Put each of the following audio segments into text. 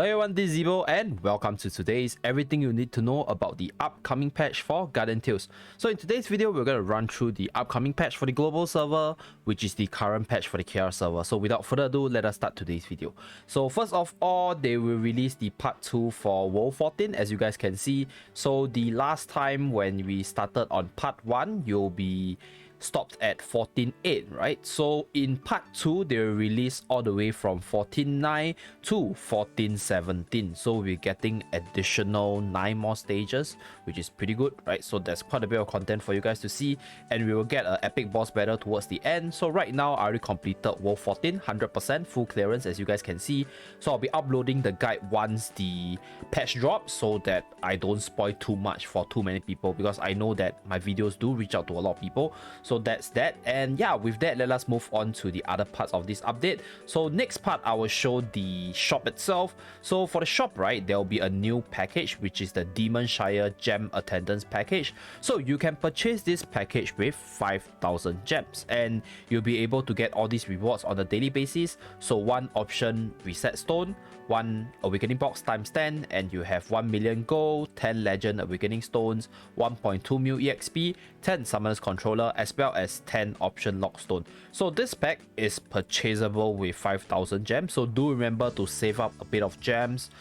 Hello everyone, this is Zebo and welcome to today's everything you need to know about the upcoming patch for Guardian Tales. So in today's video, we're going to run through the upcoming patch for the global server, which is the current patch for the KR server. So without further ado, let us start today's video. So first of all, they will release the part 2 for World 14, as you guys can see. So the last time when we started on part 1, you'll be stopped at 14.8, right? So in part 2, they will release all the way from 14.9 to 14.17. So we're getting additional 9 more stages, which is pretty good, right? So there's quite a bit of content for you guys to see, and we will get an epic boss battle towards the end. So right now, I already completed World 14, 100% full clearance, as you guys can see. So I'll be uploading the guide once the patch drops, so that I don't spoil too much for too many people, because I know that my videos do reach out to a lot of people. So that's that, and yeah, with that, let us move on to the other parts of this update. So next part, I will show the shop itself. So for the shop, right, there will be a new package, which is the Demon Shire Gem Attendance package. So you can purchase this package with 5,000 gems, and you'll be able to get all these rewards on a daily basis. So 1 option reset stone, 1 awakening box times 10, and you have 1 million gold, 10 legend awakening stones, 1.2 mil exp, 10 summoners controller, as well as 10 option lockstone. So this pack is purchasable with 5,000 gems, so do remember to save up a bit of gems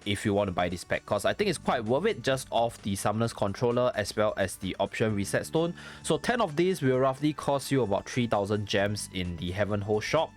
if you want to buy this pack, because I think it's quite worth it just off the summoners controller as well as the option reset stone. So 10 of these will roughly cost you about 3,000 gems in the Heaven Hole shop,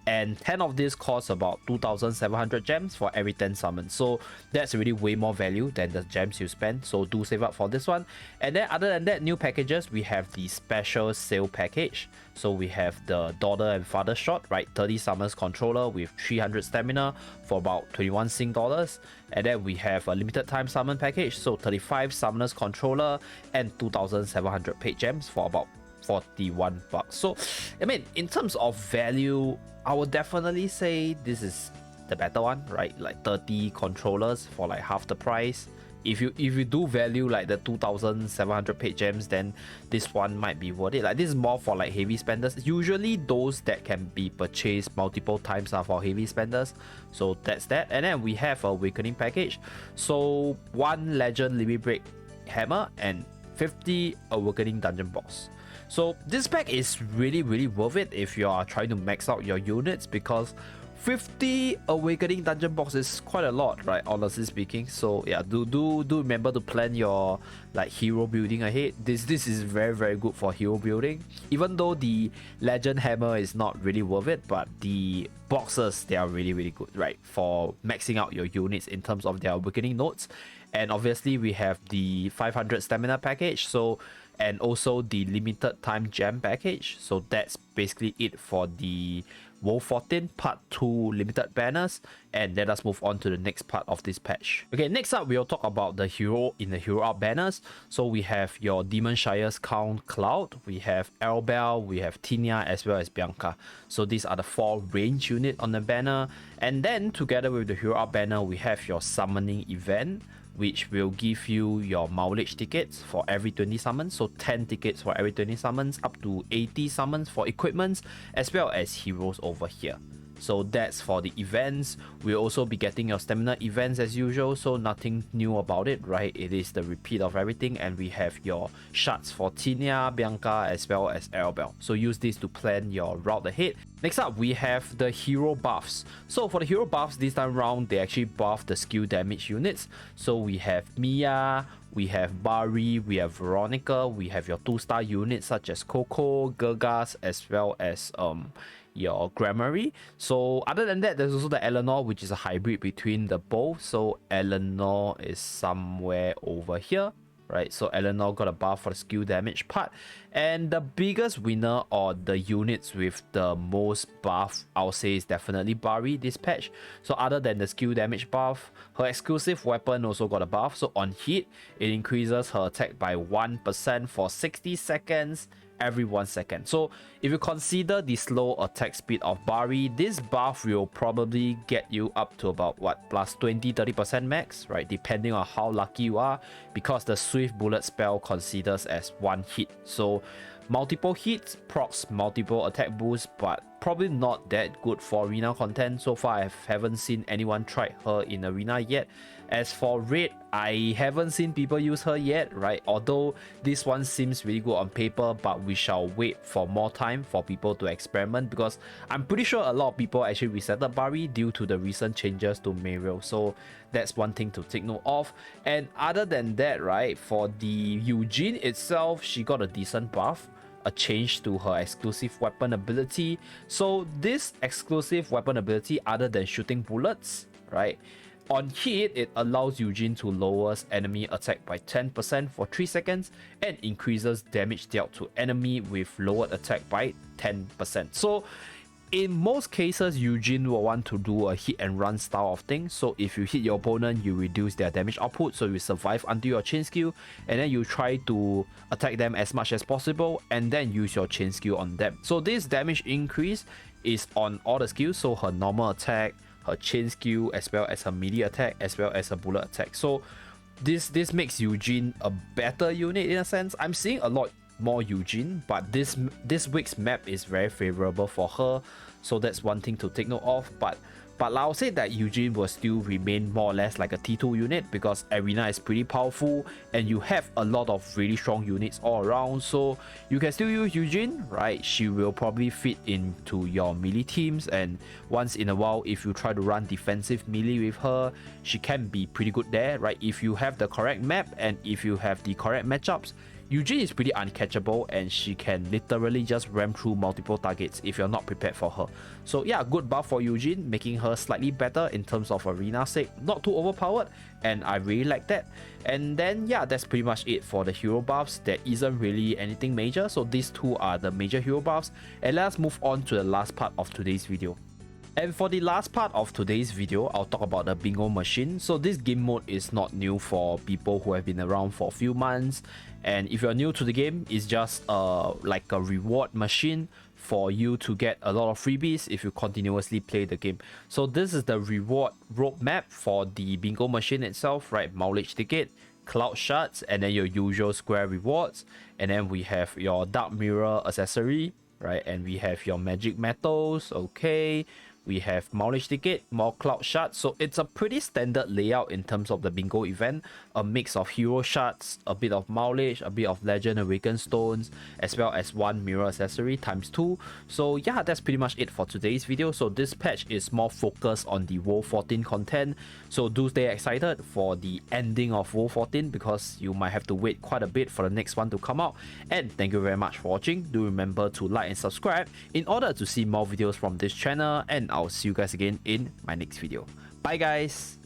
and 10 of this costs about 2,700 gems for every 10 summons. So that's really way more value than the gems you spend, so do save up for this one. And then other than that, new packages, we have the special sale package. So we have the daughter and father shot, right, 30 summons controller with 300 stamina for about 21 Sing dollars. And then we have a limited time summon package, so 35 summoners controller and 2,700 paid gems for about 41 bucks. So I mean, in terms of value, I would definitely say this is the better one, right? Like 30 controllers for like half the price. If you do value like the 2,700 paid gems, then this one might be worth it. Like this is more for like heavy spenders. Usually those that can be purchased multiple times are for heavy spenders. So that's that. And then we have a awakening package. So 1 legend limit break hammer and 50 awakening dungeon box. So this pack is really worth it if you are trying to max out your units, because 50 awakening dungeon box is quite a lot, right, honestly speaking. So yeah, do remember to plan your like hero building ahead. This is very good for hero building, even though the legend hammer is not really worth it, but the boxes, they are really good, right, for maxing out your units in terms of their awakening nodes. And obviously we have the 500 stamina package, so, and also the limited time gem package. So that's basically it for the World 14 part 2 limited banners. And let us move on to the next part of this patch. Okay, next up we'll talk about the hero in the hero up banners. So we have your Demon Shire's Count Cloud, we have Arabelle, we have Tinia, as well as Bianca. So these are the 4 range unit on the banner. And then together with the hero up banner, we have your summoning event, which will give you your mileage tickets for every 20 summons. So 10 tickets for every 20 summons, up to 80 summons for equipments, as well as heroes over here. So that's for the events. We'll also be getting your stamina events as usual, so nothing new about it, right? It is the repeat of everything. And we have your shards for Tinia, Bianca, as well as Arabelle. So use this to plan your route ahead. Next up, we have the hero buffs. So for the hero buffs, this time round, they actually buff the skill damage units. So we have Mia, we have Bari, we have Veronica, we have your 2-star units such as Coco, Gergas, as well as your Gramarye. So other than that, there's also the Eleanor, which is a hybrid between the both. So Eleanor is somewhere over here, right? So Eleanor got a buff for the skill damage part. And the biggest winner, or the units with the most buff, I'll say, is definitely Bari this patch. So other than the skill damage buff, her exclusive weapon also got a buff. So on hit, it increases her attack by 1% for 60 seconds every 1 second. So if you consider the slow attack speed of Bari, this buff will probably get you up to about what, plus 20-30% max, right, depending on how lucky you are, because the swift bullet spell considers as 1 hit. So multiple hits procs multiple attack boosts, but probably not that good for arena content. So far, I haven't seen anyone try her in arena yet. As for raid, I haven't seen people use her yet, right? Although this one seems really good on paper, but we shall wait for more time for people to experiment, because I'm pretty sure a lot of people actually resetted Bari due to the recent changes to Mariel. So that's one thing to take note of. And other than that, right, for the Eugene itself, she got a decent buff, a change to her exclusive weapon ability. So this exclusive weapon ability, other than shooting bullets, right, on hit, it allows Eugene to lower enemy attack by 10% for 3 seconds and increases damage dealt to enemy with lowered attack by 10%. So in most cases, Eugene will want to do a hit and run style of thing. So if you hit your opponent, you reduce their damage output, so you survive until your chain skill, and then you try to attack them as much as possible and then use your chain skill on them. So this damage increase is on all the skills, so her normal attack, her chain skill, as well as her melee attack, as well as her bullet attack. So this makes Eugene a better unit in a sense. I'm seeing a lot more Eugene, but this week's map is very favorable for her, so that's one thing to take note of. But I'll say that Eugene will still remain more or less like a T2 unit, because arena is pretty powerful and you have a lot of really strong units all around, so you can still use Eugene, right? She will probably fit into your melee teams, and once in a while, if you try to run defensive melee with her, she can be pretty good there, right? If you have the correct map and if you have the correct matchups, Eugene is pretty uncatchable, and she can literally just ram through multiple targets if you're not prepared for her. So yeah, good buff for Eugene, making her slightly better in terms of arena sake, not too overpowered, and I really like that. And then yeah, that's pretty much it for the hero buffs. There isn't really anything major, so these two are the major hero buffs. And let's move on to the last part of today's video. And for the last part of today's video, I'll talk about the bingo machine. So this game mode is not new for people who have been around for a few months. And if you're new to the game, it's just like a reward machine for you to get a lot of freebies if you continuously play the game. So this is the reward roadmap for the bingo machine itself, right? Mileage ticket, cloud shards, and then your usual square rewards. And then we have your dark mirror accessory, right? And we have your magic metals, okay. We have mileage ticket, more cloud shards. So it's a pretty standard layout in terms of the bingo event. A mix of hero shards, a bit of mileage, a bit of legend awakened stones, as well as one mirror accessory times 2. So yeah, that's pretty much it for today's video. So this patch is more focused on the WoW 14 content. So do stay excited for the ending of WoW 14, because you might have to wait quite a bit for the next one to come out. And thank you very much for watching. Do remember to like and subscribe in order to see more videos from this channel, and I'll see you guys again in my next video. Bye guys!